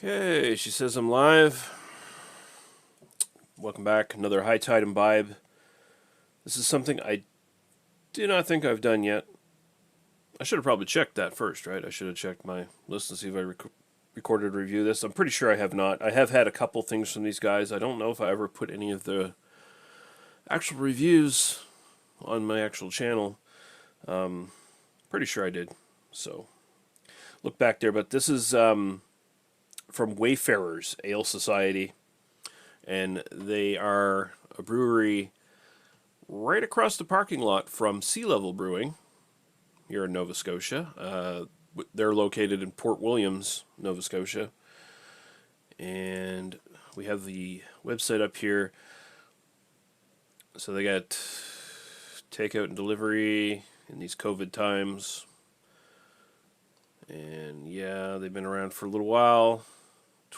Okay, she says I'm live. Welcome back. Another High Tide Imbibe. This is something I do not think I've done yet. I should have probably checked that first, right? I should have checked my list to see if I recorded a review of this. I'm pretty sure I have not. I have had a couple things from these guys. I don't know if I ever put any of the actual reviews on my actual channel. Pretty sure I did. So, look back there. But this is from Wayfarers Ale Society. And they are a brewery right across the parking lot from Sea Level Brewing here in Nova Scotia. They're located in Port Williams, Nova Scotia. And we have the website up here. So they got takeout and delivery in these COVID times. And yeah, they've been around for a little while,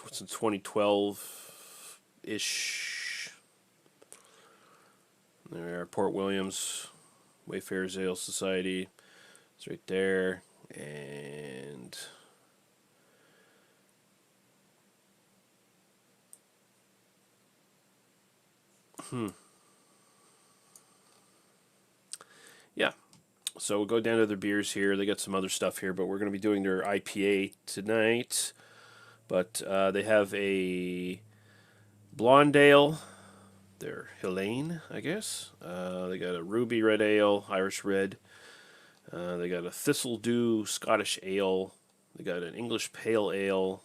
since 2012-ish. There, Port Williams, Wayfarers Ale Society. It's right there. And yeah. So we'll go down to their beers here. They got some other stuff here, but we're going to be doing their IPA tonight. But they have a blonde ale. They're Helene, I guess. They got a ruby red ale, Irish red. They got a thistle dew Scottish ale. They got an English pale ale.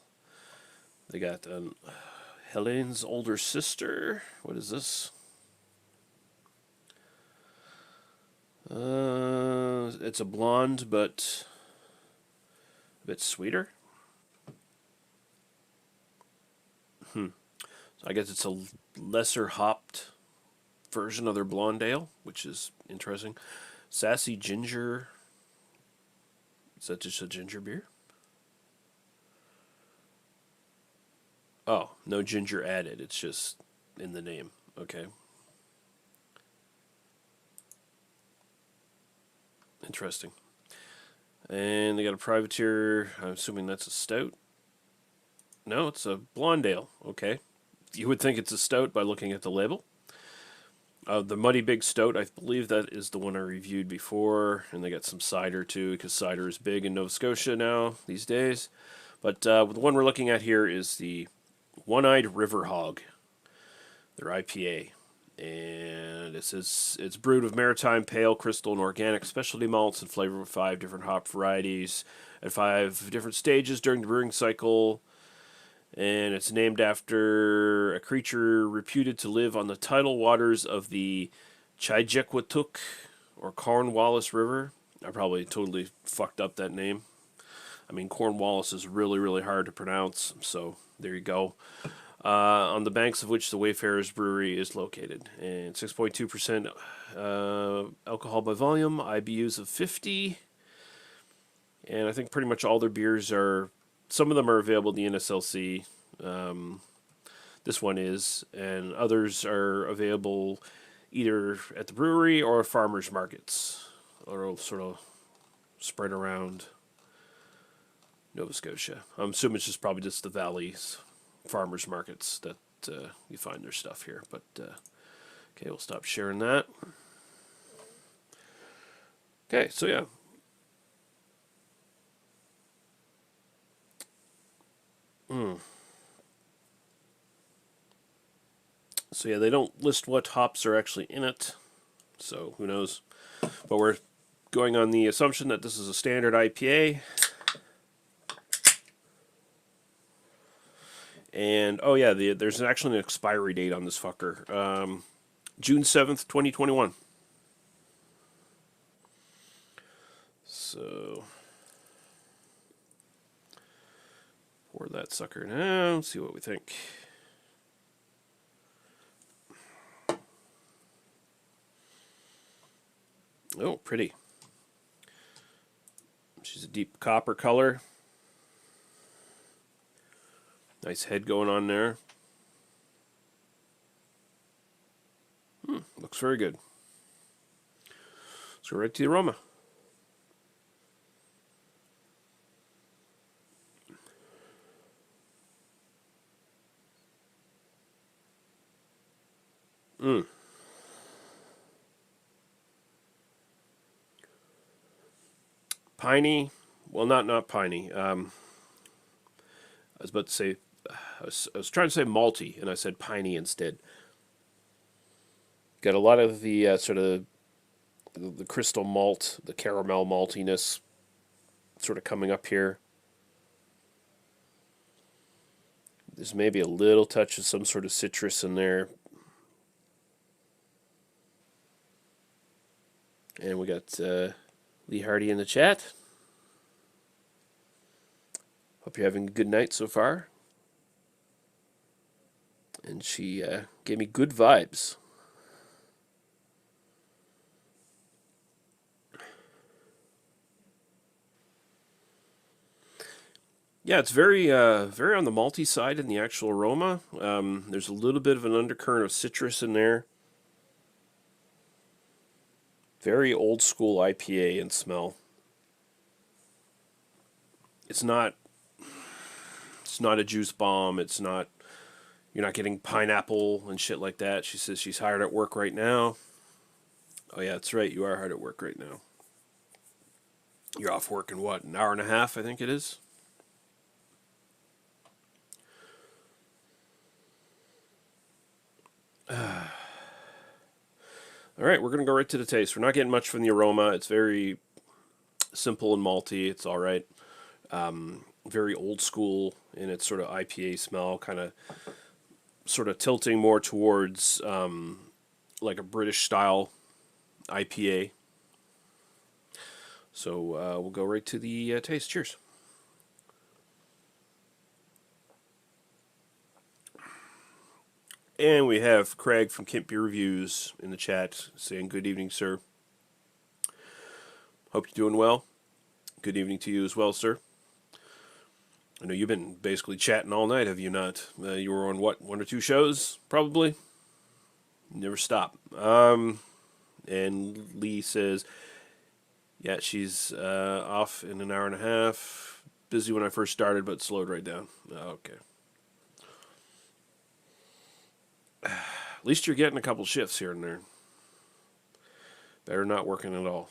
They got Helene's older sister. What is this? It's a blonde, but a bit sweeter. So I guess it's a lesser hopped version of their blonde ale, which is interesting. Sassy ginger. Is that just a ginger beer? Oh, no ginger added. It's just in the name. Okay. Interesting. And they got a privateer. I'm assuming that's a stout. No, it's a blonde ale. Okay. You would think it's a stout by looking at the label. The Muddy Big Stout, I believe that is the one I reviewed before. And they got some cider too, because cider is big in Nova Scotia now, these days. But the one we're looking at here is the One-Eyed River Hog, their IPA. And it says it's brewed with maritime, pale, crystal, and organic specialty malts and flavored with 5 different hop varieties at 5 different stages during the brewing cycle. And it's named after a creature reputed to live on the tidal waters of the Chijequatuck or Cornwallis River. I probably totally fucked up that name. I mean, Cornwallis is really, really hard to pronounce, so there you go. On the banks of which the Wayfarers Brewery is located. And 6.2% alcohol by volume, IBUs of 50. And I think pretty much all their beers are, some of them are available in the NSLC. This one is, and others are available either at the brewery or farmers markets, or sort of spread around Nova Scotia. I'm assuming it's just probably just the valleys farmers markets that you find their stuff here. But okay, we'll stop sharing that. Okay, so yeah. So yeah, they don't list what hops are actually in it, so who knows. But we're going on the assumption that this is a standard IPA. And, oh yeah, there's actually an expiry date on this fucker. June 7th, 2021. So, pour that sucker now, see what we think. Oh, pretty. She's a deep copper color. Nice head going on there. Looks very good. Let's go right to the aroma. Mm. Piney. Well, not piney. I was about to say, I was trying to say malty, and I said piney instead. Got a lot of the sort of the crystal malt, the caramel maltiness, sort of coming up here. There's maybe a little touch of some sort of citrus in there. And we got Lee Hardy in the chat. Hope you're having a good night so far. And she gave me good vibes. Yeah, it's very on the malty side in the actual aroma. There's a little bit of an undercurrent of citrus in there. Very old school IPA in smell. It's not a juice bomb. It's not You're not getting pineapple and shit like that. She says she's hard at work right now. Oh yeah, that's right. You are hard at work right now. You're off work in what, an hour and a half, I think it is? All right, we're going to go right to the taste. We're not getting much from the aroma. It's very simple and malty. It's all right. Very old school in its sort of IPA smell, kind of sort of tilting more towards like a British style IPA. So we'll go right to the taste. Cheers. And we have Craig from Kimp Beer Reviews in the chat saying, "Good evening, sir. Hope you're doing well. Good evening to you as well, sir. I know you've been basically chatting all night, have you not? You were on what, one or two shows, probably? Never stop." And Lee says, "Yeah, she's off in an hour and a half. Busy when I first started, but slowed right down." Okay. At least you're getting a couple shifts here and there. Better not working at all.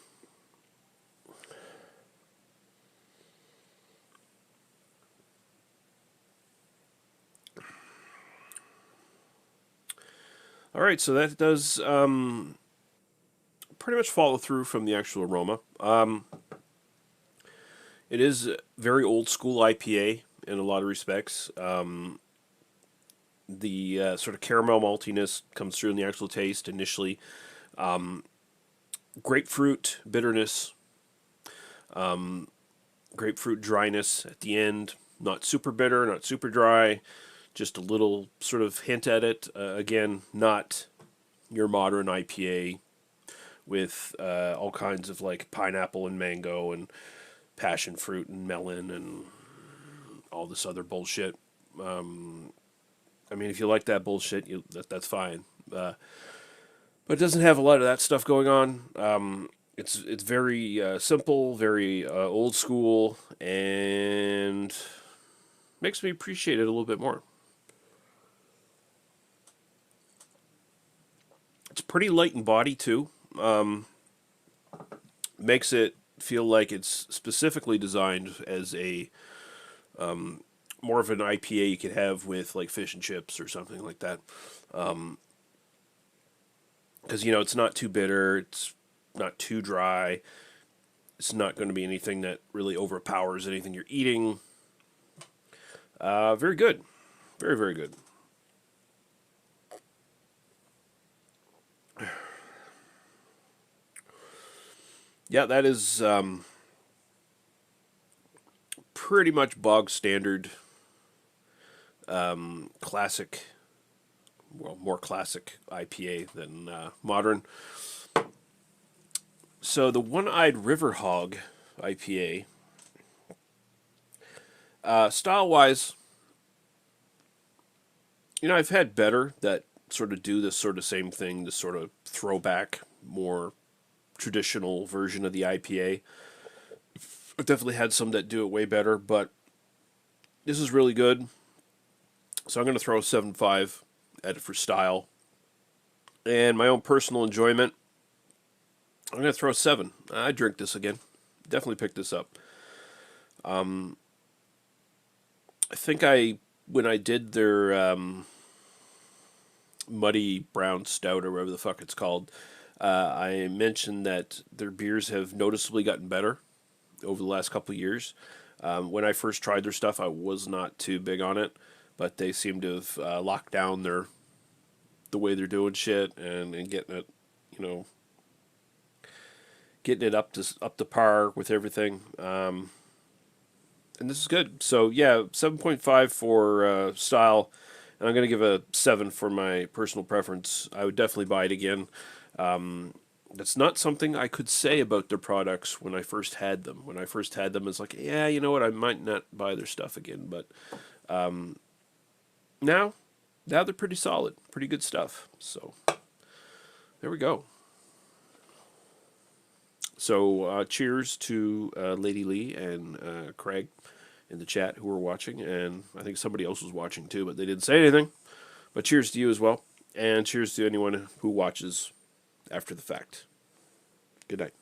All right, so that does pretty much follow through from the actual aroma. It is very old school IPA in a lot of respects. The sort of caramel maltiness comes through in the actual taste initially. Grapefruit bitterness, grapefruit dryness at the end. Not super bitter, not super dry, just a little sort of hint at it. Again, not your modern IPA with all kinds of like pineapple and mango and passion fruit and melon and all this other bullshit. I mean, if you like that bullshit, that's fine. But it doesn't have a lot of that stuff going on. It's very simple, very old school, and makes me appreciate it a little bit more. It's pretty light in body too. Makes it feel like it's specifically designed as a more of an IPA you could have with like fish and chips or something like that. Because it's not too bitter, it's not too dry, it's not going to be anything that really overpowers anything you're eating. Very good, very very good. Yeah, that is pretty much bog standard, classic, well, more classic IPA than modern. So the One-Eyed River Hog IPA, style-wise, I've had better that sort of do this sort of same thing, this sort of throwback, more traditional version of the IPA. I've definitely had some that do it way better, but this is really good. So I'm going to throw a 7.5 at it for style. And my own personal enjoyment, I'm going to throw 7. I drink this again. Definitely pick this up. I think when I did their muddy brown stout or whatever the fuck it's called, I mentioned that their beers have noticeably gotten better over the last couple of years. When I first tried their stuff, I was not too big on it, but they seem to have locked down the way they're doing shit and getting it, you know, getting it up to par with everything. And this is good. So yeah, 7.5 for style, and I'm gonna give a 7 for my personal preference. I would definitely buy it again. That's not something I could say about their products when I first had them. When I first had them, it's like, yeah, you know what, I might not buy their stuff again. But now, now they're pretty solid, pretty good stuff. So there we go. So cheers to Lady Lee and Craig in the chat who were watching, and I think somebody else was watching too, but they didn't say anything. But cheers to you as well, and cheers to anyone who watches after the fact. Good night.